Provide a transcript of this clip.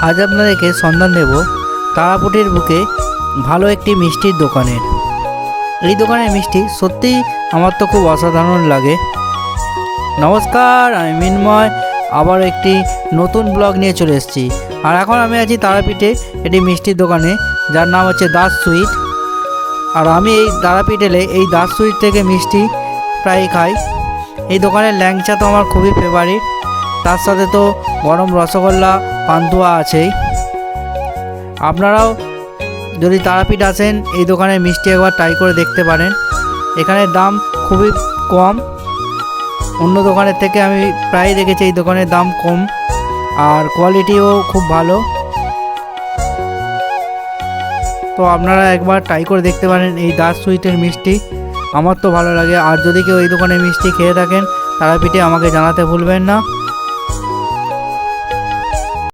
আজ আপনাদেরকে সন্ধান দেব তারাপীঠের বুকে ভালো একটি মিষ্টির দোকানের। এই দোকানের মিষ্টি সত্যিই আমার তো খুব অসাধারণ লাগে। নমস্কার, আমি মিন্ময় আবার একটি নতুন ব্লগ নিয়ে চলে এসেছি। আর এখন আমি আছি তারাপীঠে একটি মিষ্টির দোকানে, যার নাম হচ্ছে দাস সুইট। আর আমি এই তারাপীঠ এলে এই দাস সুইট থেকে মিষ্টি প্রায়ই খাই। এই দোকানের ল্যাংচা তো আমার খুবই ফেভারিট, তার সাথে তো গরম রসগোল্লা পান্তুয়া আছেই। আপনারাও যদি তারাপীঠ আসেন এই দোকানের মিষ্টি একবার ট্রাই করে দেখতে পারেন। এখানের দাম খুবই কম, অন্য দোকানের থেকে আমি প্রায় দেখেছি এই দোকানের দাম কম আর কোয়ালিটিও খুব ভালো। তো আপনারা একবার ট্রাই করে দেখতে পারেন এই দাস সুইটের মিষ্টি, আমার তো ভালো লাগে। আর যদি কেউ এই দোকানের মিষ্টি খেয়ে থাকেন তারাপীঠে আমাকে জানাতে ভুলবেন না।